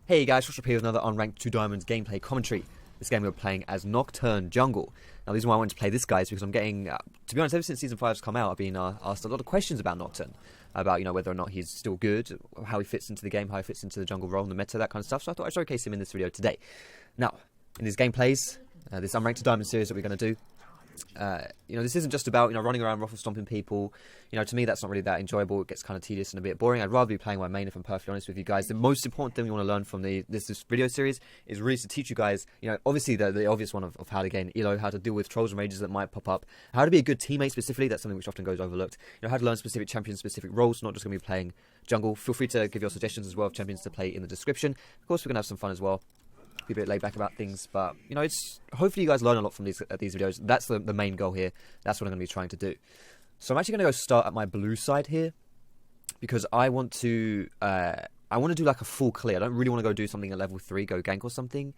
Hey guys, Josh up here with another Unranked 2 Diamonds gameplay commentary. This game we're playing as Nocturne Jungle. Now the reason why I wanted to play this guy is because I'm getting, to be honest, ever since Season 5's come out, I've been asked a lot of questions about Nocturne. About, whether or not he's still good, how he fits into the game, how he fits into the jungle role and the meta, that kind of stuff. So I thought I'd showcase him in this video today. Now, in these gameplays, this Unranked 2 Diamonds series that we're going to do, this isn't just about, running around ruffle stomping people. To me that's not really that enjoyable. It gets kind of tedious and a bit boring. I'd rather be playing my main, if I'm perfectly honest with you guys. The most important thing you want to learn from this video series is really to teach you guys, obviously the obvious one of how to gain elo, how to deal with trolls and rages that might pop up, how to be a good teammate specifically. That's something which often goes overlooked. How to learn specific champions, specific roles, not just going to be playing jungle. Feel free to give your suggestions as well of champions to play in the description. Of course, we're going to have some fun as well. Be a bit laid back about things, but it's hopefully you guys learn a lot from these videos. That's the main goal here. That's what I'm going to be trying to do. So I'm actually going to go start at my blue side here because I want to do like a full clear. I don't really want to go do something at level 3, go gank or something.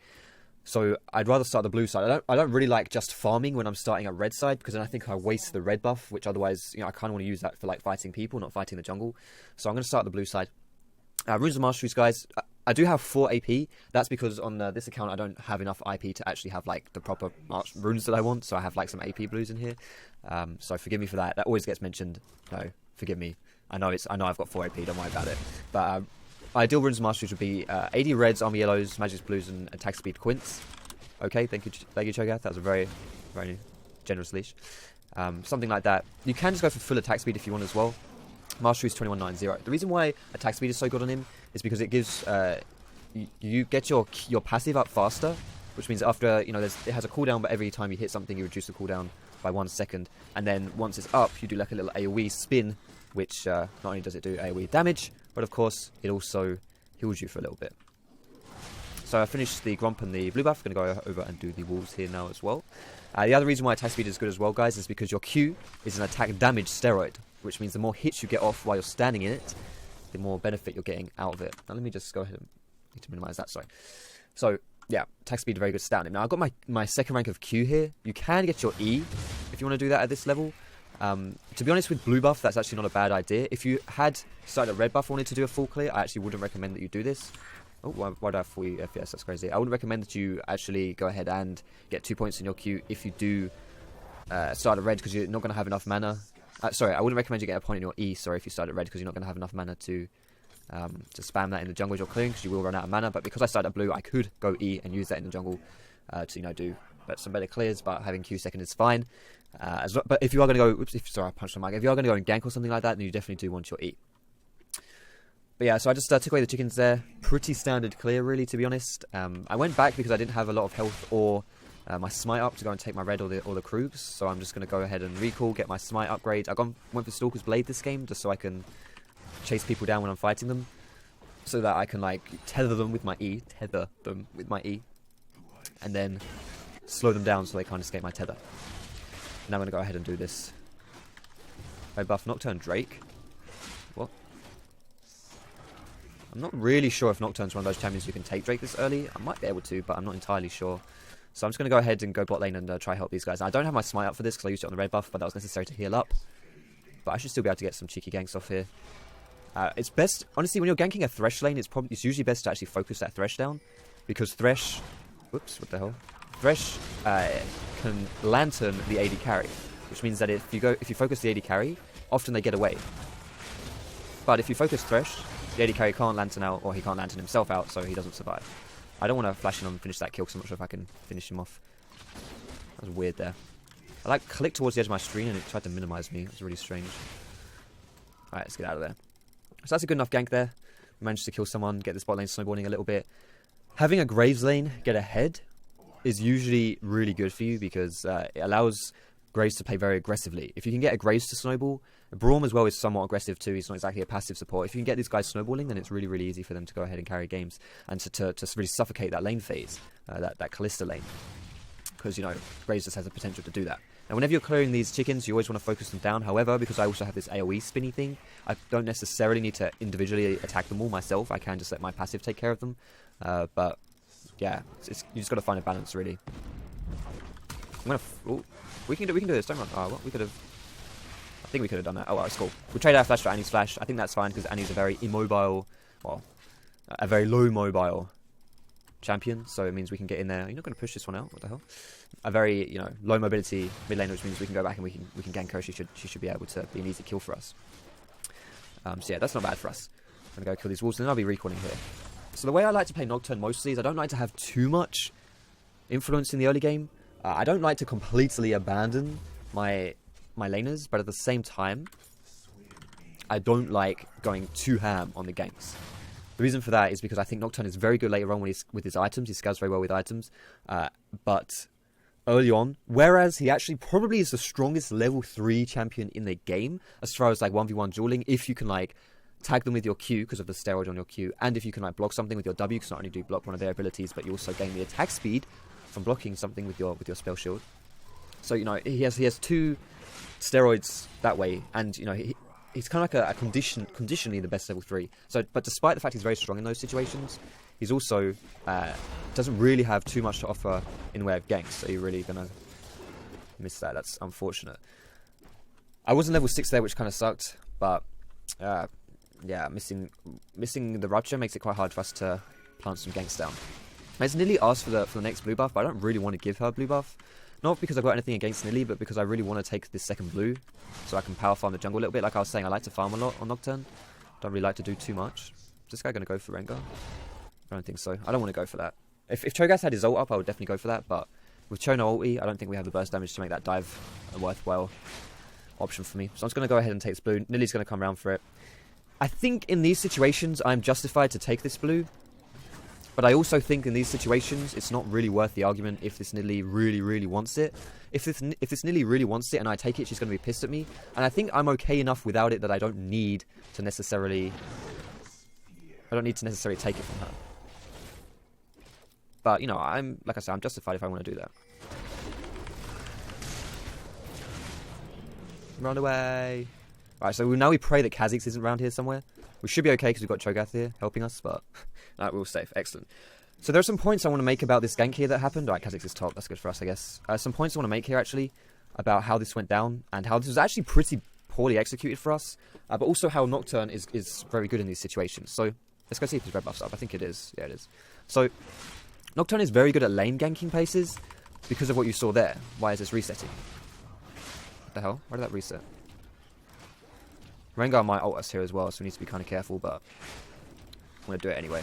So I'd rather start the blue side. I don't really like just farming when I'm starting at red side, because then I think I waste the red buff, which otherwise I kind of want to use that for like fighting people, not fighting the jungle. So I'm going to start the blue side. Runes of Masteries, guys. I do have 4 AP. That's because on this account I don't have enough IP to actually have like the proper runes that I want. So I have like some AP blues in here. So forgive me for that. That always gets mentioned. No, forgive me. I know I've got 4 AP. Don't worry about it. But ideal Runes of Masteries would be 80 reds, army yellows, magic blues, and attack speed quints. Okay, thank you, Cho'Gath. That was a very, very generous leash. Something like that. You can just go for full attack speed if you want as well. Mastery is 2190. The reason why attack speed is so good on him is because it gives you get your passive up faster, which means after it has a cooldown, but every time you hit something you reduce the cooldown by 1 second, and then once it's up you do like a little AoE spin, which not only does it do AoE damage, but of course it also heals you for a little bit. So I finished the Gromp and the blue buff. I'm going to go over and do the wolves here now as well. The other reason why attack speed is good as well, guys, is because your Q is an attack damage steroid, which means the more hits you get off while you're standing in it, the more benefit you're getting out of it. Now let me just go ahead and need to minimize that, sorry. So yeah, attack speed, very good stat on him. Now I've got my second rank of Q here. You can get your E if you want to do that at this level. To be honest, with blue buff, that's actually not a bad idea. If you had started at red buff and wanted to do a full clear, I actually wouldn't recommend that you do this. Oh, why do I have 40 FPS? That's crazy. I wouldn't recommend that you actually go ahead and get 2 points in your Q if you do start at red, because you're not going to have enough mana. Sorry, I wouldn't recommend you get a point in your E, sorry, if you start at red, because you're not going to have enough mana to spam that in the jungle as you're clearing, because you will run out of mana. But because I started at blue, I could go E and use that in the jungle to do some better clears, but having Q second is fine. But if you are going to go, sorry, I punched the mic. If you are going to go and gank or something like that, then you definitely do want your E. But yeah, so I just took away the chickens there. Pretty standard clear, really, to be honest. I went back because I didn't have a lot of health or my smite up to go and take my red or the Krugs. So I'm just going to go ahead and recall, get my smite upgrade. I went for Stalker's Blade this game just so I can chase people down when I'm fighting them, so that I can like tether them with my E, and then slow them down so they can't escape my tether. Now I'm going to go ahead and do this. Red buff Nocturne Drake. What? I'm not really sure if Nocturne's one of those champions you can take Drake this early. I might be able to, but I'm not entirely sure. So I'm just going to go ahead and go bot lane and try help these guys. I don't have my smite up for this because I used it on the red buff, but that was necessary to heal up. But I should still be able to get some cheeky ganks off here. It's best, honestly, when you're ganking a Thresh lane, it's usually best to actually focus that Thresh down, because Thresh, whoops, what the hell? Thresh can lantern the AD carry, which means that if you focus the AD carry, often they get away. But if you focus Thresh, the AD carry can't lantern out, or he can't lantern himself out, so he doesn't survive. I don't want to flash in on and finish that kill, because I'm not sure if I can finish him off. That was weird there. I clicked towards the edge of my screen and it tried to minimize me. It was really strange. Alright, let's get out of there. So that's a good enough gank there. We managed to kill someone, get this bot lane snowballing a little bit. Having a Graves lane get ahead is usually really good for you, because it allows Graves to play very aggressively. If you can get a Graves to snowball, Braum as well is somewhat aggressive too. He's not exactly a passive support. If you can get these guys snowballing, then it's really, really easy for them to go ahead and carry games and to really suffocate that lane phase, that Callista lane. Because, Graves just has the potential to do that. Now, whenever you're clearing these chickens, you always want to focus them down. However, because I also have this AoE spinny thing, I don't necessarily need to individually attack them all myself. I can just let my passive take care of them. But, yeah, you just got to find a balance, really. We can do this. Don't run. Oh, well, we could have... I think we could have done that. Oh, well, it's cool. We'll trade our flash for Annie's flash. I think that's fine, because Annie's a very immobile... Well, a very low mobile champion, so it means we can get in there. You're not going to push this one out. What the hell? A very low mobility mid laner, which means we can go back and we can gank her. She should be able to be an easy kill for us. So yeah, that's not bad for us. I'm gonna go kill these wolves, and then I'll be recalling here. So the way I like to play Nocturne mostly is I don't like to have too much influence in the early game. I don't like to completely abandon my laners, but at the same time, I don't like going too ham on the ganks. The reason for that is because I think Nocturne is very good later on with his items. He scales very well with items, but early on, whereas he actually probably is the strongest level 3 champion in the game as far as like 1v1 dueling, if you can like tag them with your Q because of the steroid on your Q, and if you can like block something with your W, because not only do you block one of their abilities, but you also gain the attack speed from blocking something with your spell shield. So he has 2 steroids that way, and he's kind of like conditionally the best level 3. So, but despite the fact he's very strong in those situations, he's also doesn't really have too much to offer in the way of ganks. So you're really gonna miss that. That's unfortunate. I was in level 6 there, which kind of sucked, but yeah, missing the rupture makes it quite hard for us to plant some ganks down. As Nilly asked for the next blue buff, but I don't really want to give her blue buff. Not because I've got anything against Nilly, but because I really want to take this second blue so I can power farm the jungle a little bit. Like I was saying, I like to farm a lot on Nocturne. Don't really like to do too much. Is this guy going to go for Rengar? I don't think so. I don't want to go for that. If Cho'Gath had his ult up, I would definitely go for that, but with Cho no ulti, I don't think we have the burst damage to make that dive a worthwhile option for me. So I'm just going to go ahead and take this blue. Nilly's going to come around for it. I think in these situations, I'm justified to take this blue. But I also think in these situations, it's not really worth the argument if this Nilly really, really wants it. If this Nilly really wants it and I take it, she's going to be pissed at me. And I think I'm okay enough without it that I don't need to necessarily take it from her. But, like I said, I'm justified if I want to do that. Run away. Alright, so now we pray that Kha'Zix isn't around here somewhere. We should be okay because we've got Cho'Gath here helping us, but no, we're all safe. Excellent. So there are some points I want to make about this gank here that happened. Alright, Kha'Zix is top. That's good for us, I guess. Some points I want to make here, actually, about how this went down and how this was actually pretty poorly executed for us, but also how Nocturne is very good in these situations. So let's go see if his red buff's up. I think it is. Yeah, it is. So Nocturne is very good at lane ganking places because of what you saw there. Why is this resetting? What the hell? Why did that reset? Rengar might ult us here as well, so we need to be kind of careful, but I'm going to do it anyway.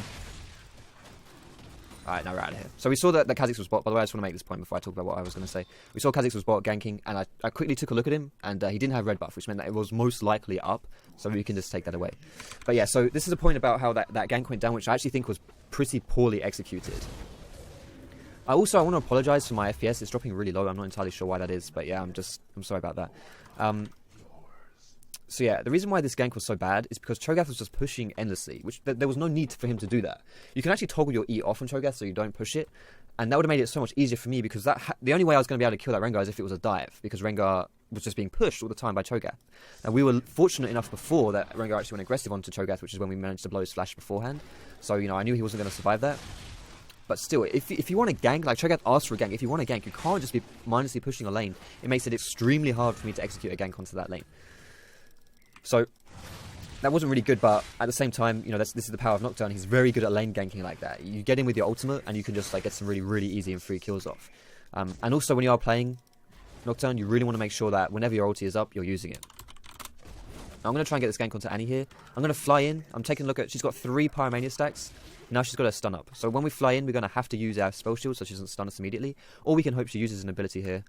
Alright, now we're out of here. So we saw that Kha'Zix was bot. By the way, I just want to make this point before I talk about what I was going to say. We saw Kha'Zix was bot ganking, and I quickly took a look at him, and he didn't have red buff, which meant that it was most likely up, so we can just take that away. But yeah, so this is a point about how that gank went down, which I actually think was pretty poorly executed. I want to apologise for my FPS. It's dropping really low. I'm not entirely sure why that is, but yeah, I'm sorry about that. So yeah, the reason why this gank was so bad is because Cho'Gath was just pushing endlessly, which there was no need for him to do that. You can actually toggle your E off on Cho'Gath so you don't push it, and that would have made it so much easier for me because the only way I was going to be able to kill that Rengar is if it was a dive, because Rengar was just being pushed all the time by Cho'Gath. And we were fortunate enough before that Rengar actually went aggressive onto Cho'Gath, which is when we managed to blow his flash beforehand. So, I knew he wasn't going to survive that. But still, if you want to gank, like Cho'Gath asked for a gank, if you want to gank, you can't just be mindlessly pushing a lane. It makes it extremely hard for me to execute a gank onto that lane. So, that wasn't really good, but at the same time, this is the power of Nocturne. He's very good at lane ganking like that. You get in with your ultimate, and you can just get some really, really easy and free kills off. And also, when you are playing Nocturne, you really want to make sure that whenever your ulti is up, you're using it. Now, I'm going to try and get this gank onto Annie here. I'm going to fly in. I'm taking a look at... She's got 3 Pyromania stacks. Now she's got her stun up. So when we fly in, we're going to have to use our spell shield so she doesn't stun us immediately. Or we can hope she uses an ability here.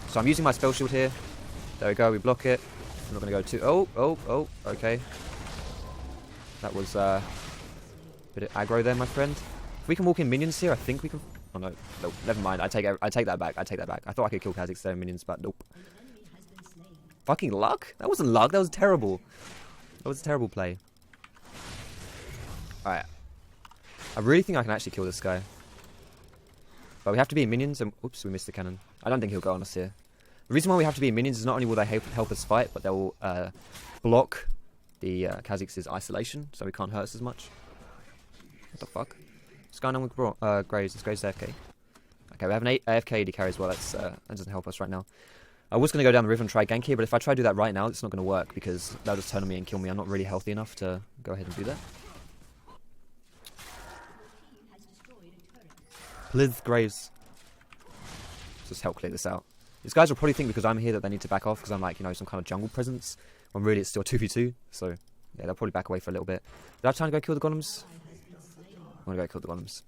So I'm using my spell shield here. There we go. We block it. I'm not going to go too... Oh, okay. That was a bit of aggro there, my friend. If we can walk in minions here, I think we can... Oh, no. Nope. Never mind. I take that back. I thought I could kill Kha'Zix there in minions, but nope. Fucking luck? That wasn't luck. That was terrible. That was a terrible play. Alright. I really think I can actually kill this guy. But we have to be in minions and... Oops, we missed the cannon. I don't think he'll go on us here. The reason why we have to be in minions is not only will they help us fight, but they'll block the Kha'Zix's isolation, so he can't hurt us as much. What the fuck? What's going on with Graves? Is Graves AFK? Okay, we have an AFK AD carry as well. That doesn't help us right now. I was going to go down the river and try gank here, but if I try to do that right now, it's not going to work because they'll just turn on me and kill me. I'm not really healthy enough to go ahead and do that. Please, Graves. Just help clear this out. These guys will probably think because I'm here that they need to back off because I'm like, you know, some kind of jungle presence. When really it's still 2v2. So, yeah, they'll probably back away for a little bit. Did I have time to go kill the golems? I'm going to go kill the golems.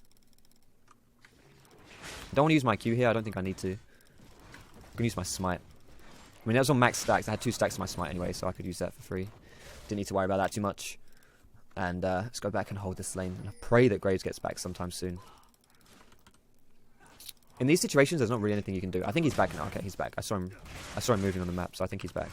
I don't want to use my Q here. I don't think I need to. I'm going to use my smite. I mean, that was on max stacks. I had 2 stacks of my smite anyway, so I could use that for free. Didn't need to worry about that too much. And let's go back and hold this lane. And I pray that Graves gets back sometime soon. In these situations, there's not really anything you can do. I think he's back now. Okay, he's back. I saw him moving on the map, so I think he's back.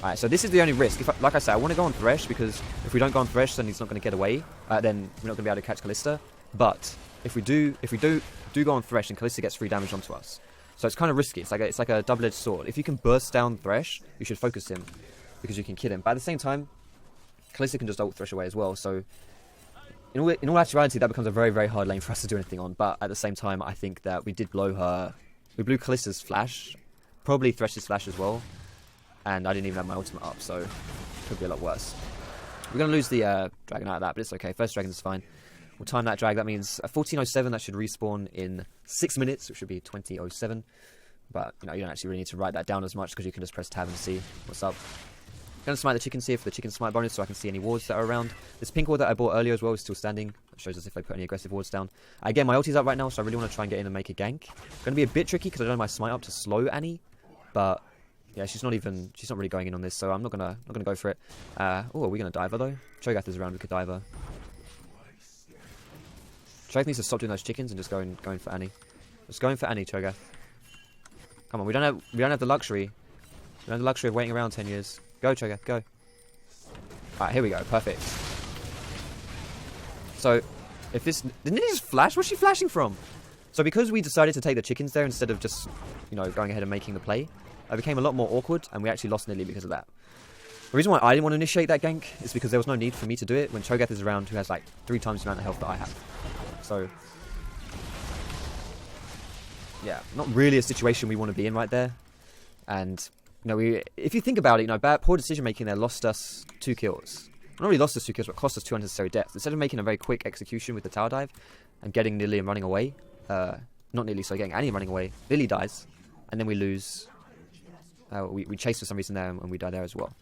Alright, so this is the only risk. Like I said, I want to go on Thresh, because if we don't go on Thresh, then he's not going to get away. Then we're not going to be able to catch Kalista. But if we do go on Thresh, and Kalista gets free damage onto us. So it's kind of risky. It's like a double-edged sword. If you can burst down Thresh, you should focus him, because you can kill him. But at the same time, Kalista can just ult Thresh away as well. So in all actuality, that becomes a very, very hard lane for us to do anything on. But at the same time, I think that we did blow her. We blew Kalista's flash, probably Thresh's flash as well. And I didn't even have my ultimate up, so it could be a lot worse. We're going to lose the dragon out of that, but it's okay. First dragon is fine. We'll time that drag. That means 14:07. That should respawn in 6 minutes, which should be 20:07. But you know, you don't actually really need to write that down as much because you can just press tab and see what's up. I'm going to smite the chickens here for the chicken smite bonus so I can see any wards that are around. This pink ward that I bought earlier as well is still standing. That shows us if they put any aggressive wards down. Again, my ulti's up right now, so I really want to try and get in and make a gank. Going to be a bit tricky because I don't have my smite up to slow Annie, but yeah, she's not really going in on this, so I'm not gonna go for it. Oh, are we gonna dive her though? Cho'Gath is around, we could dive her. Cho'Gath needs to stop doing those chickens and just going for Annie. Just going for Annie, Cho'Gath. Come on, we don't have the luxury. We don't have the luxury of waiting around 10 years. Go, Cho'Gath, go. Alright, here we go, perfect. So, if this didn't it just flash? Where's she flashing from? So because we decided to take the chickens there instead of just, you know, going ahead and making the play, it became a lot more awkward, and we actually lost nearly because of that. The reason why I didn't want to initiate that gank is because there was no need for me to do it when Cho'Gath is around, who has like 3 times the amount of health that I have. So, yeah, not really a situation we want to be in right there. And, you know, if you think about it, you know, poor decision making there lost us 2 kills. Not really lost us 2 kills, but cost us 2 unnecessary deaths. Instead of making a very quick execution with the tower dive and getting Lily and running away, not Lily, so getting Annie running away, Lily dies, and then we lose. We chase for some reason there, and we die there as well.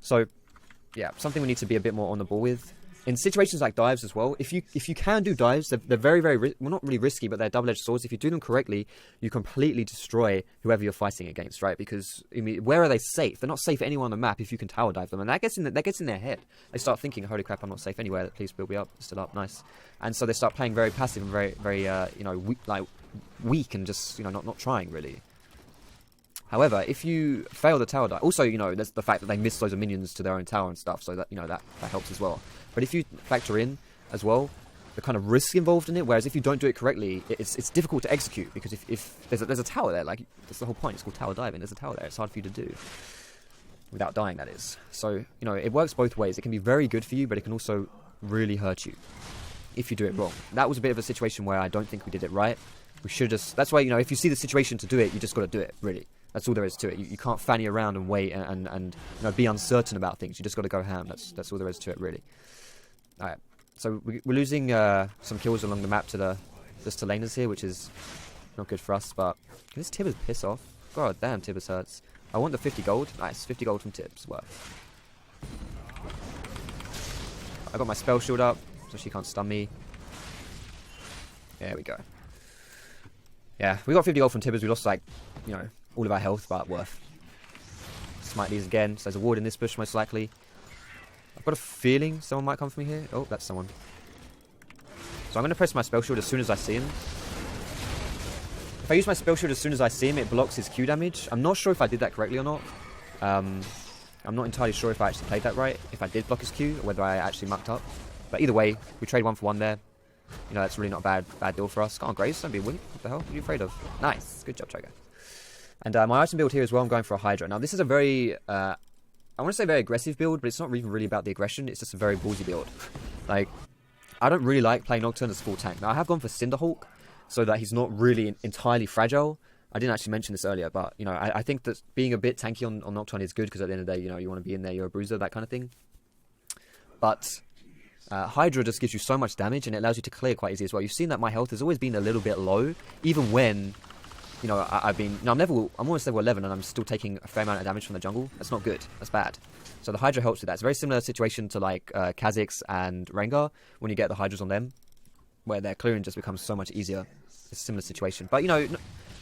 So, yeah, something we need to be a bit more on the ball with. In situations like dives as well, if you can do dives, they're very, very, well, not really risky, but they're double-edged swords. If you do them correctly, you completely destroy whoever you're fighting against, right? Because, I mean, where are they safe? They're not safe anywhere on the map if you can tower dive them, and that gets in their head. They start thinking, holy crap, I'm not safe anywhere, please build me up, still up, nice. And so they start playing very passive and very, very, you know, weak and just, you know, not trying, really. However, if you fail the tower dive, also, you know, there's the fact that they miss loads of minions to their own tower and stuff, so that, you know, that helps as well. But if you factor in, as well, the kind of risk involved in it, whereas if you don't do it correctly, it's difficult to execute, because if there's a tower there, like, that's the whole point, it's called tower diving, there's a tower there, it's hard for you to do. Without dying, that is. So, you know, it works both ways. It can be very good for you, but it can also really hurt you if you do it wrong. That was a bit of a situation where I don't think we did it right. We should just, that's why, you know, if you see the situation to do it, you just got to do it, really. That's all there is to it. You can't fanny around and wait and you know, be uncertain about things. You just got to go ham. That's all there is to it, really. All right. So we're losing some kills along the map to the laners here, which is not good for us. But can this Tibbers piss off? God damn, Tibbers hurts. I want the 50 gold. Nice, 50 gold from Tibbs. Worth. I got my spell shield up, so she can't stun me. There we go. Yeah, we got 50 gold from Tibbers. We lost, like, you know, all of our health, but worth. Smite these again. So there's a ward in this bush, most likely. I've got a feeling someone might come for me here. Oh, that's someone. So I'm going to press my spell shield as soon as I see him. If I use my spell shield as soon as I see him, it blocks his Q damage. I'm not sure if I did that correctly or not. I'm not entirely sure if I actually played that right. If I did block his Q, or whether I actually mucked up. But either way, we trade 1 for 1 there. You know, that's really not a bad deal for us. Come on, Grace, don't be weak. What the hell? What are you afraid of? Nice. Good job, Cho'Gath. And my item build here as well, I'm going for a Hydra. Now, this is a very, I want to say very aggressive build, but it's not even really about the aggression. It's just a very ballsy build. Like, I don't really like playing Nocturne as full tank. Now, I have gone for Cinderhawk, so that he's not really entirely fragile. I didn't actually mention this earlier, but, you know, I think that being a bit tanky on Nocturne is good, because at the end of the day, you know, you want to be in there, you're a bruiser, that kind of thing. But Hydra just gives you so much damage, and it allows you to clear quite easy as well. You've seen that my health has always been a little bit low, even when, you know, I'm almost level 11, and I'm still taking a fair amount of damage from the jungle. That's not good. That's bad. So the Hydra helps with that. It's a very similar situation to like Kha'Zix and Rengar when you get the Hydras on them, where their clearing just becomes so much easier. It's a similar situation. But, you know,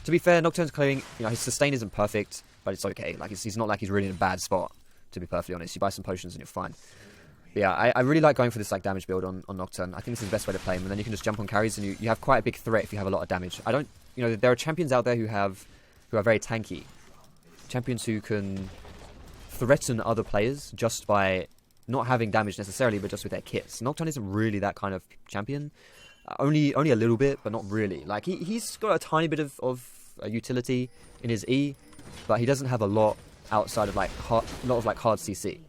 to be fair, Nocturne's clearing, you know, his sustain isn't perfect, but it's okay. Like, he's not like he's really in a bad spot, to be perfectly honest. You buy some potions and you're fine. But yeah, I really like going for this like damage build on Nocturne. I think this is the best way to play him, and then you can just jump on carries, and you have quite a big threat if you have a lot of damage. You know, there are champions out there who are very tanky. Champions who can threaten other players just by not having damage necessarily, but just with their kits. Nocturne isn't really that kind of champion. Only a little bit, but not really. Like, he's got a tiny bit of utility in his E, but he doesn't have a lot outside of like hard CC,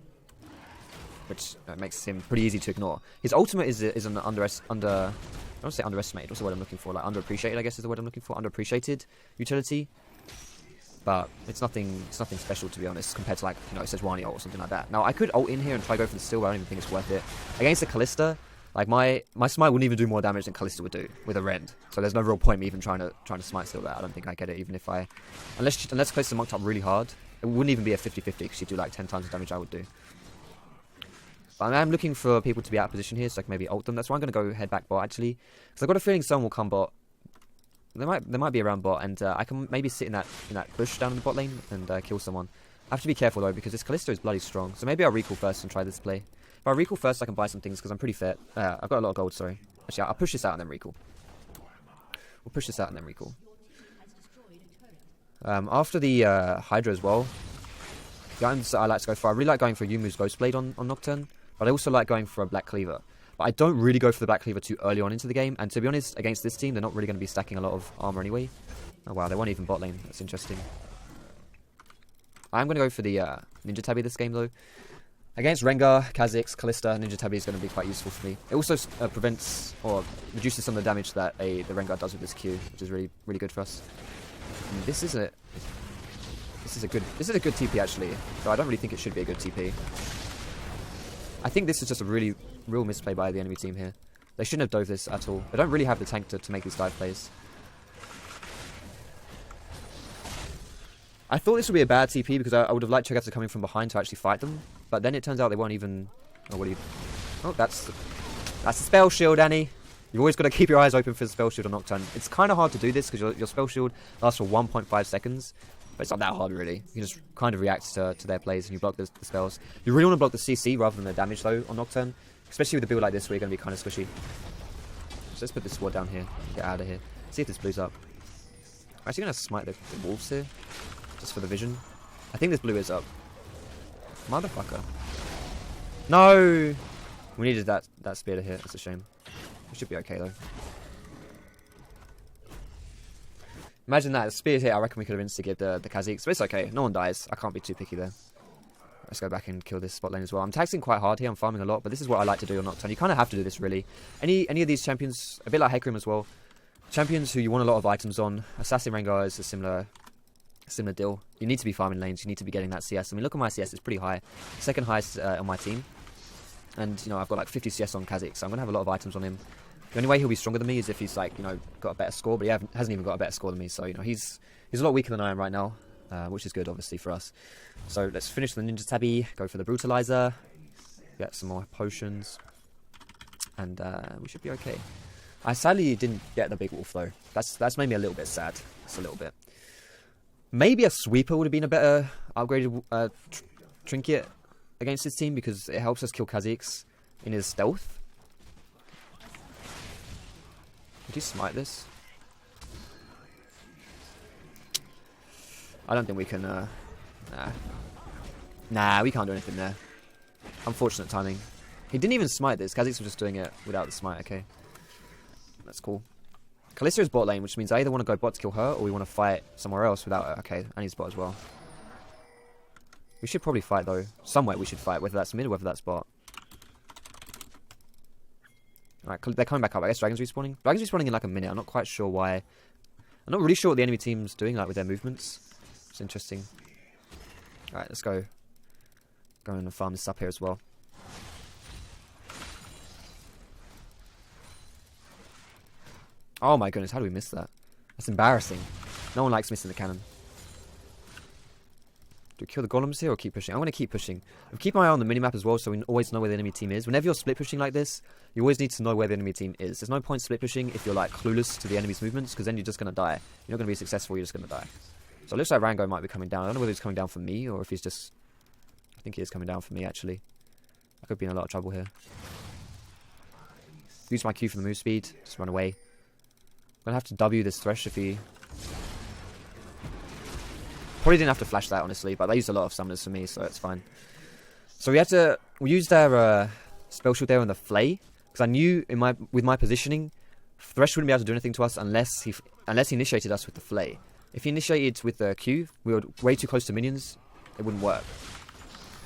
which makes him pretty easy to ignore. His ultimate is an I don't want to say underestimated. What's the word I'm looking for? Like, underappreciated, I guess is the word I'm looking for. Underappreciated utility, but it's nothing special, to be honest, compared to like, you know, Sejuani ult or something like that. Now I could ult in here and try to go for the steal, but I don't even think it's worth it against the Kalista. Like, my smite wouldn't even do more damage than Kalista would do with a rend. So there's no real point me even trying to smite steal that. I don't think I get it, even if unless Kalista mocked up really hard. It wouldn't even be a 50-50 because she'd do like 10 times the damage I would do. But I'm looking for people to be out of position here, so I can maybe ult them. That's why I'm going to go head back bot, actually, because I've got a feeling someone will come bot. They might be around bot, and I can maybe sit in that bush down in the bot lane and kill someone. I have to be careful though, because this Kalista is bloody strong. So maybe I'll recall first and try this play. If I recall first, I can buy some things because I'm pretty fit. I've got a lot of gold, sorry. Actually, I'll push this out and then recall. We'll push this out and then recall. After the Hydra as well, the items that I like to go for, I really like going for Yumu's Ghostblade on Nocturne, but I also like going for a Black Cleaver. But I don't really go for the Black Cleaver too early on into the game, and to be honest, against this team, they're not really going to be stacking a lot of armor anyway. Oh wow, they weren't even bot lane. That's interesting. I'm going to go for the Ninja Tabby this game though. Against Rengar, Kha'Zix, Kalista, Ninja Tabby is going to be quite useful for me. It also prevents or reduces some of the damage that the Rengar does with this Q, which is really good for us. And this is a good TP actually, though I don't really think it should be a good TP. I think this is just a real misplay by the enemy team here. They shouldn't have dove this at all. They don't really have the tank to make these dive plays. I thought this would be a bad TP because I would have liked Cho'Gath coming from behind to actually fight them, but then it turns out they weren't even. Oh, that's the spell shield, Annie. You've always got to keep your eyes open for the spell shield on Nocturne. It's kind of hard to do this because your spell shield lasts for 1.5 seconds, but it's not that hard really. You can just kind of react to their plays and you block the spells. You really want to block the CC rather than the damage though on Nocturne, especially with a build like this where you're going to be kind of squishy. So let's put this sword down here, get out of here, see if this blues up. I'm actually going to smite the wolves here, just for the vision. I think this blue is up. Motherfucker. No! We needed that spear to hit, that's a shame. We should be okay though. Imagine that, a spear hit, I reckon we could have insta-gibbed the Kha'Zix, but it's okay, no one dies. I can't be too picky there. Let's go back and kill this spot lane as well. I'm taxing quite hard here, I'm farming a lot, but this is what I like to do on Nocturne. You kind of have to do this really. Any of these champions, a bit like Hecarim as well, champions who you want a lot of items on, Assassin Rengar is a similar deal. You need to be farming lanes, you need to be getting that CS. I mean, look at my CS, it's pretty high. Second highest on my team. And, you know, I've got like 50 CS on Kha'Zix, so I'm going to have a lot of items on him. The only way he'll be stronger than me is if he's like, you know, got a better score, but he hasn't even got a better score than me. So, you know, he's a lot weaker than I am right now, which is good, obviously, for us. So let's finish the Ninja Tabby, go for the Brutalizer, get some more potions, and we should be okay. I sadly didn't get the big wolf though. That's made me a little bit sad. Just a little bit. Maybe a sweeper would have been a better upgraded trinket against this team because it helps us kill Kha'Zix in his stealth. Would you smite this? I don't think we can. Nah, we can't do anything there. Unfortunate timing. He didn't even smite this. Kha'Zix was just doing it without the smite. Okay, that's cool. Kalista is bot lane, which means I either want to go bot to kill her, or we want to fight somewhere else without her. Okay, I need bot as well. We should probably fight though. Somewhere we should fight, whether that's mid or whether that's bot. Alright, they're coming back up. I guess Dragon's respawning. Dragon's respawning in like a minute. I'm not quite sure why. I'm not really sure what the enemy team's doing like with their movements. It's interesting. Alright, let's go. Go and farm this up here as well. Oh my goodness, how do we miss that? That's embarrassing. No one likes missing the cannon. Do we kill the golems here or keep pushing? I'm going to keep pushing. I'll keep my eye on the minimap as well so we always know where the enemy team is. Whenever you're split pushing like this, you always need to know where the enemy team is. There's no point split pushing if you're like clueless to the enemy's movements, because then you're just going to die. You're not going to be successful, you're just going to die. So it looks like Rango might be coming down. I don't know whether he's coming down for me or if he's just... I think he is coming down for me, actually. I could be in a lot of trouble here. Use my Q for the move speed. Just run away. I'm going to have to W this Thresh if he... Probably didn't have to flash that, honestly, but they used a lot of summoners for me, so it's fine. So we used our spell shield there on the Flay, because I knew with my positioning, Thresh wouldn't be able to do anything to us unless he initiated us with the Flay. If he initiated with the Q, we were way too close to minions, it wouldn't work.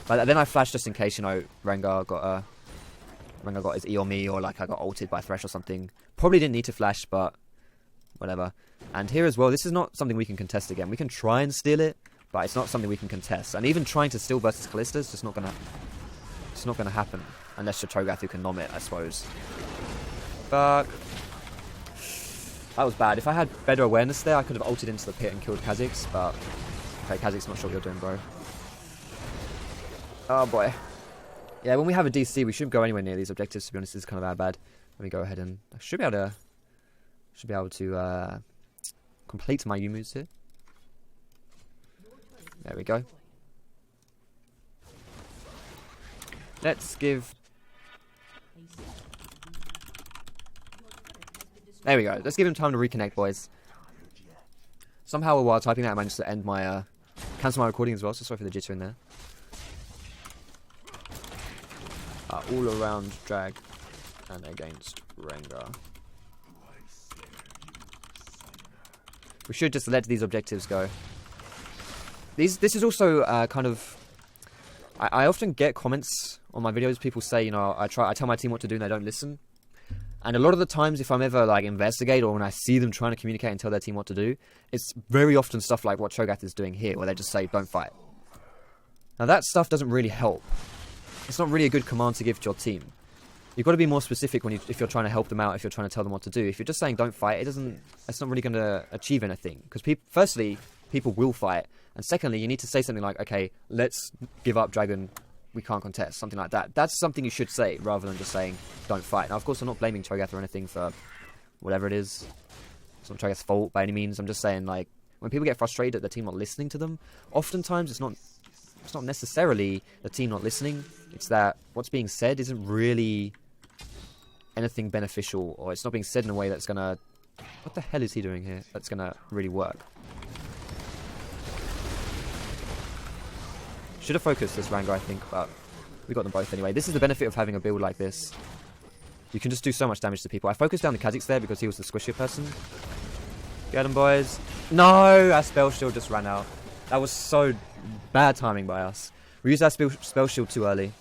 But then I flashed just in case, you know, Rengar got his E on me, or like I got ulted by Thresh or something. Probably didn't need to flash, but whatever. And here as well, this is not something we can contest again. We can try and steal it, but it's not something we can contest. And even trying to steal versus Kalista is just not gonna happen unless you're Cho'Gath who can nom it, I suppose. Fuck. That was bad. If I had better awareness there, I could have ulted into the pit and killed Kha'Zix, but okay, Kha'Zix, not sure what you're doing, bro. Oh boy. Yeah, when we have a DC, we shouldn't go anywhere near these objectives, to be honest. This is kind of our bad. Let me go ahead and... I should be able to complete my U-moves here. There we go. Let's give... There we go. Let's give him time to reconnect, boys. Somehow while typing that, I managed to end my... cancel my recording as well, so sorry for the jitter in there. All around drag and against Rengar. We should just let these objectives go. This is also kind of... I often get comments on my videos. People say, you know, I tell my team what to do and they don't listen. And a lot of the times, if I'm ever like investigate or when I see them trying to communicate and tell their team what to do, it's very often stuff like what Cho'Gath is doing here, where they just say, don't fight. Now that stuff doesn't really help. It's not really a good command to give to your team. You've got to be more specific if you're trying to help them out, if you're trying to tell them what to do. If you're just saying don't fight, it's not really going to achieve anything. Because firstly, people will fight. And secondly, you need to say something like, okay, let's give up Dragon, we can't contest. Something like that. That's something you should say, rather than just saying don't fight. Now, of course, I'm not blaming Cho'Gath or anything for whatever it is. It's not Cho'Gath's fault by any means. I'm just saying, like, when people get frustrated at the team not listening to them, oftentimes it's not necessarily the team not listening. It's that what's being said isn't really anything beneficial, or it's not being said in a way that's gonna... What the hell is he doing here? That's gonna really work. Should have focused this Rango, I think, but we got them both anyway. This is the benefit of having a build like this. You can just do so much damage to people. I focused down the Kha'Zix there because he was the squishier person. Get him, boys. No! Our spell shield just ran out. That was so bad timing by us. We used our spell shield too early.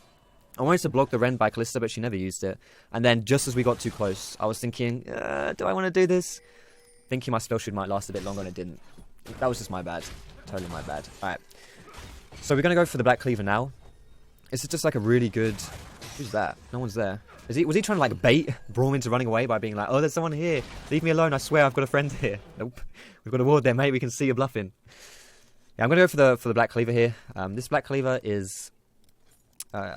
I wanted to block the Ren by Kalista, but she never used it. And then, just as we got too close, I was thinking, do I want to do this? Thinking my spell shield might last a bit longer, and it didn't. That was just my bad. Totally my bad. Alright. So we're going to go for the Black Cleaver now. This is just like a really good... Who's that? No one's there. Was he trying to like bait Braum into running away by being like, oh, there's someone here. Leave me alone. I swear I've got a friend here. Nope. We've got a ward there, mate. We can see you bluffing. Yeah, I'm going to go for the Black Cleaver here. This Black Cleaver is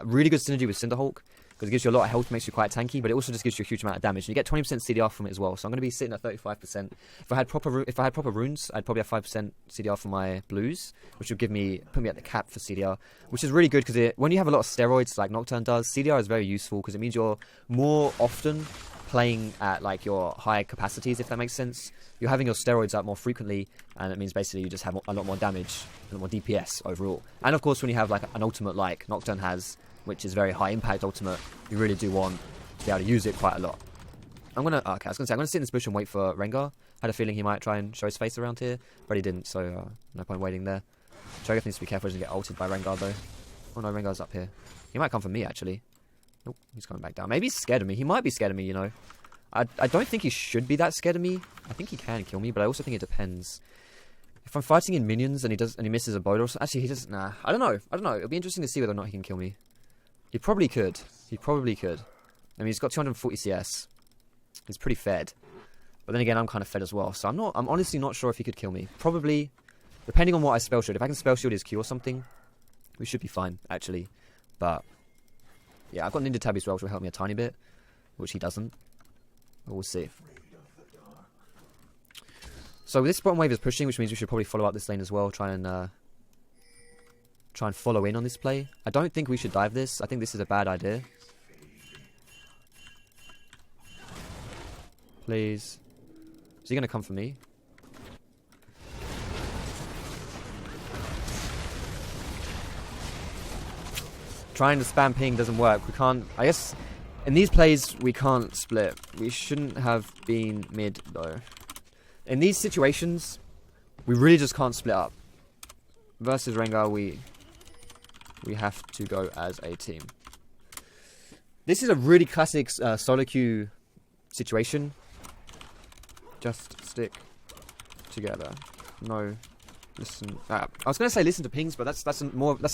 really good synergy with Cinderhulk, because it gives you a lot of health, makes you quite tanky, but it also just gives you a huge amount of damage. And you get 20% CDR from it as well, so I'm going to be sitting at 35%. If I had proper runes, I'd probably have 5% CDR for my blues, which would put me at the cap for CDR, which is really good because when you have a lot of steroids like Nocturne does, CDR is very useful because it means you're more often playing at like your high capacities, if that makes sense. You're having your steroids up more frequently, and it means basically you just have a lot more damage, a lot more DPS overall. And of course, when you have like an ultimate like Nocturne has, which is very high impact ultimate, you really do want to be able to use it quite a lot. I'm gonna sit in this bush and wait for Rengar. Had a feeling he might try and show his face around here, but he didn't, so no point waiting there. Cho'Gath needs to be careful he doesn't get ulted by Rengar though. Oh no, Rengar's up here. He might come for me actually. Nope, he's coming back down. Maybe he's scared of me. He might be scared of me, you know. I don't think he should be that scared of me. I think he can kill me, but I also think it depends. If I'm fighting in minions and he misses a boat or something, actually he doesn't. Nah, I don't know. It'll be interesting to see whether or not he can kill me. He probably could. I mean, he's got 240 CS. He's pretty fed. But then again, I'm kind of fed as well. So I'm honestly not sure if he could kill me. Probably, depending on what I spell shield. If I can spell shield his Q or something, we should be fine, actually. But, yeah, I've got Ninja Tab as well, which will help me a tiny bit. Which he doesn't. But we'll see. So this bottom wave is pushing, which means we should probably follow up this lane as well. Try and follow in on this play. I don't think we should dive this. I think this is a bad idea. Please. Is he going to come for me? Trying to spam ping doesn't work. We can't... I guess in these plays, we can't split. We shouldn't have been mid, though. In these situations, we really just can't split up. Versus Rengar, we have to go as a team. This is a really classic solo queue situation. Just stick together. No, listen. I was going to say listen to pings, but that's an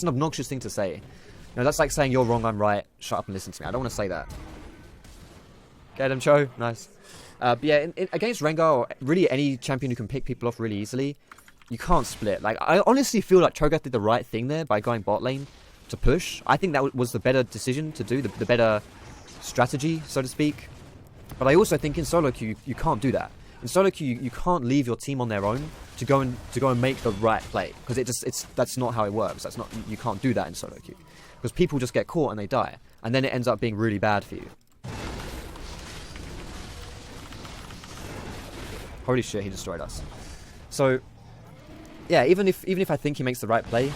obnoxious thing to say. No, that's like saying you're wrong, I'm right. Shut up and listen to me. I don't want to say that. Get him, Cho. Nice. But yeah, against Rengar, or really any champion who can pick people off really easily, you can't split. Like, I honestly feel like Cho'Gath did the right thing there by going bot lane to push. I think that was the better decision to do, the better strategy, so to speak. But I also think in solo queue, you can't do that. In solo queue, you can't leave your team on their own to go and make the right play, because that's not how it works. You can't do that in solo queue, because people just get caught and they die, and then it ends up being really bad for you. Holy shit, he destroyed us. So, yeah, even if I think he makes the right play,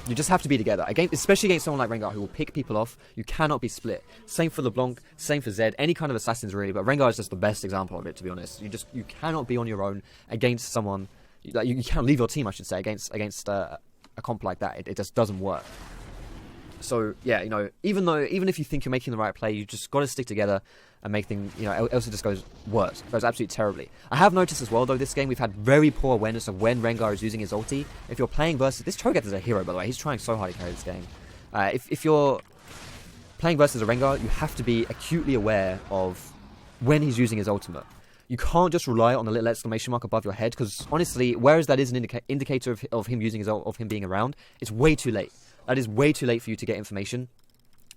you just have to be together. Especially against someone like Rengar, who will pick people off. You cannot be split. Same for LeBlanc, same for Zed, any kind of assassins really, but Rengar is just the best example of it, to be honest. You cannot be on your own against someone. Like, you can't leave your team, I should say, against a comp like that. It just doesn't work. So, yeah, even if you think you're making the right play, you just got to stick together and make things, else it just goes worse. It goes absolutely terribly. I have noticed as well, though, this game, we've had very poor awareness of when Rengar is using his ulti. If you're playing versus... This Cho'Gath is a hero, by the way. He's trying so hard to carry this game. If you're playing versus a Rengar, you have to be acutely aware of when he's using his ultimate. You can't just rely on the little exclamation mark above your head, because, honestly, whereas that is an indicator of him using his ult, of him being around, it's way too late. That is way too late for you to get information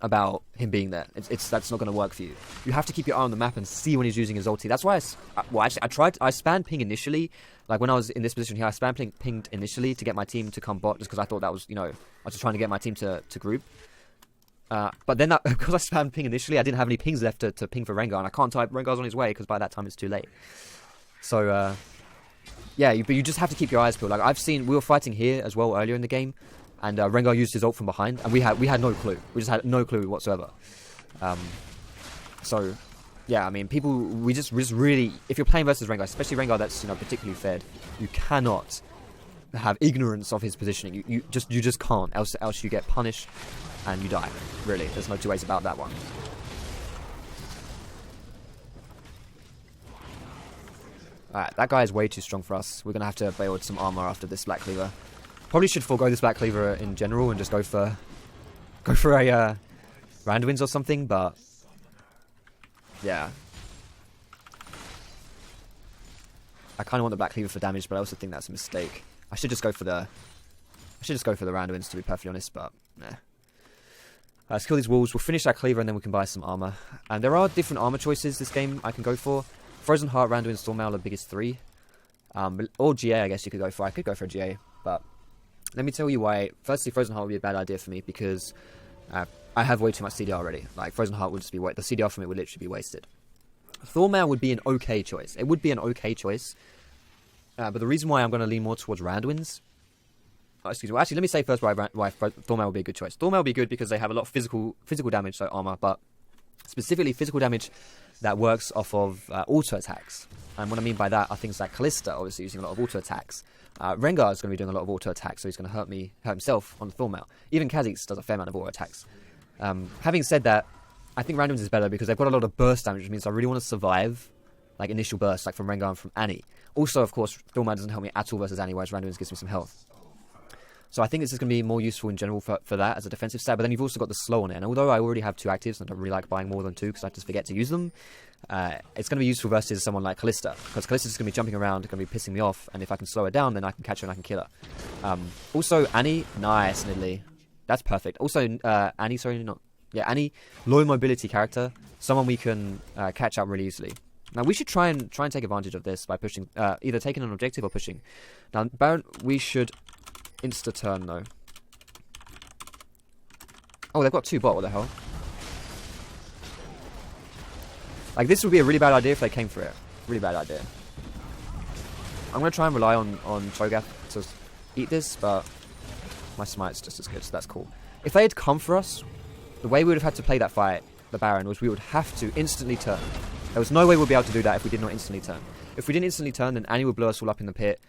about him being there. That's not going to work for you. You have to keep your eye on the map and see when he's using his ulti. That's why I spammed ping initially. Like, when I was in this position here, I spammed pinged initially to get my team to come bot, just because I thought that was, I was just trying to get my team to group. But then, because I spammed ping initially, I didn't have any pings left to ping for Rengar, and I can't type Rengar's on his way, because by that time it's too late. So, yeah, but you just have to keep your eyes peeled. Like, we were fighting here as well earlier in the game, and Rengar used his ult from behind, and we had no clue. We just had no clue whatsoever. So, yeah, I mean, we just really, if you're playing versus Rengar, especially Rengar that's particularly fed, you cannot have ignorance of his positioning. You just can't. Else you get punished and you die. Really, there's no two ways about that one. Alright, that guy is way too strong for us. We're gonna have to build some armor after this Black Cleaver. Probably should forego this Black Cleaver in general and just go for a Randuin's or something, but yeah. I kind of want the Black Cleaver for damage, but I also think that's a mistake. I should just go for the Randuin's, to be perfectly honest, but nah. Let's kill these wolves. We'll finish that Cleaver and then we can buy some armor. And there are different armor choices this game I can go for. Frozen Heart, Randuin, Stormmail are the biggest three. Or GA, I guess you could go for. I could go for a GA, but let me tell you why. Firstly, Frozen Heart would be a bad idea for me because I have way too much CDR already. Like, Frozen Heart would just be the CDR from it would literally be wasted. Thornmail would be an okay choice. It would be an okay choice. But the reason why I'm going to lean more towards Randuin's... excuse me. Well, actually, let me say first why Thornmail would be a good choice. Thornmail would be good because they have a lot of physical damage, so armor, but specifically physical damage that works off of auto attacks. And what I mean by that are things like Kalista, obviously using a lot of auto attacks. Rengar is going to be doing a lot of auto attacks, so he's going to hurt himself on the Thornmail. Even Kha'Zix does a fair amount of auto attacks. Having said that, I think Randuin's is better because they've got a lot of burst damage, which means I really want to survive like initial bursts, like from Rengar and from Annie. Also, of course, Thornmail doesn't help me at all versus Annie, whereas Randuin's gives me some health. So I think this is going to be more useful in general for that as a defensive stat. But then you've also got the slow on it. And although I already have 2 actives, and I don't really like buying more than 2 because I just forget to use them, it's going to be useful versus someone like Callista. Because Callista's just going to be jumping around, going to be pissing me off. And if I can slow her down, then I can catch her and I can kill her. Also, Annie, nice, Nidalee. That's perfect. Also, Annie, sorry, not... Yeah, Annie, low mobility character. Someone we can catch up really easily. Now, we should try and take advantage of this by pushing... either taking an objective or pushing. Now, Baron, we should... insta-turn, though. Oh, they've got 2 bot, what the hell? Like, this would be a really bad idea if they came for it. Really bad idea. I'm going to try and rely on Cho'Gath to eat this, but my smite's just as good, so that's cool. If they had come for us, the way we would have had to play that fight, the Baron, was we would have to instantly turn. There was no way we'd be able to do that if we did not instantly turn. If we didn't instantly turn, then Annie would blow us all up in the pit.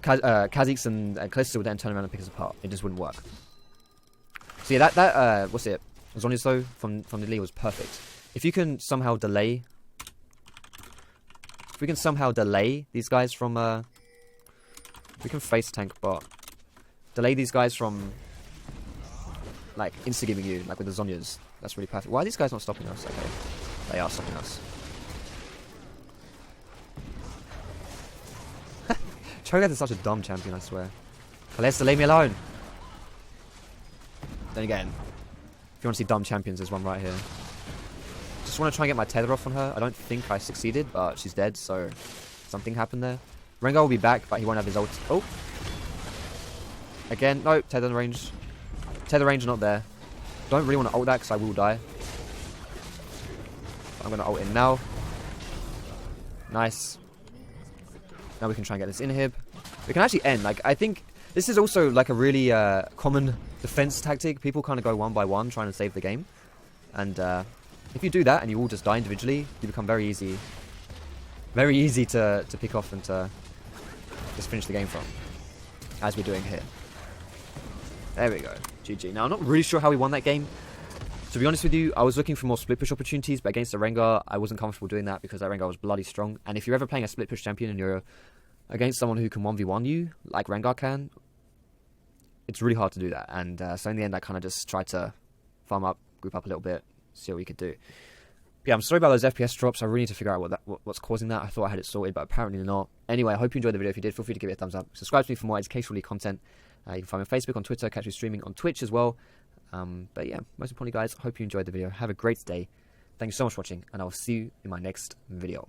Kha'Zix and Callista would then turn around and pick us apart. It just wouldn't work. So yeah, that what's it? Zhonya's though from Nidalee was perfect. If you can somehow delay, these guys from we can face tank bot. Delay these guys from like insta-giving you, like with the Zhonyas. That's really perfect. Why are these guys not stopping us? Okay, they are stopping us. Cho'Gath is such a dumb champion, I swear. Callista, leave me alone. Then again, if you want to see dumb champions, there's one right here. Just want to try and get my tether off on her. I don't think I succeeded, but she's dead, so something happened there. Rengar will be back, but he won't have his ult. Oh! Again, no, tether range. Tether range not there. Don't really want to ult that because I will die. But I'm going to ult in now. Nice. Now we can try and get this inhib. We can actually end. Like, I think this is also like a really common defense tactic. People kind of go one by one trying to save the game. And if you do that and you all just die individually, you become very easy to pick off and to just finish the game from. As we're doing here. There we go. GG. Now, I'm not really sure how we won that game. To be honest with you, I was looking for more split push opportunities, but against the Rengar, I wasn't comfortable doing that because that Rengar was bloody strong. And if you're ever playing a split push champion and you're against someone who can 1v1 you, like Rengar can, it's really hard to do that. And so in the end, I kind of just tried to farm up, group up a little bit, see what we could do. But yeah, I'm sorry about those FPS drops. I really need to figure out what's causing that. I thought I had it sorted, but apparently not. Anyway, I hope you enjoyed the video. If you did, feel free to give it a thumbs up. Subscribe to me for more educational content. You can find me on Facebook, on Twitter, catch me streaming on Twitch as well. But yeah, most importantly guys, I hope you enjoyed the video. Have a great day. Thank you so much for watching, and I will see you in my next video.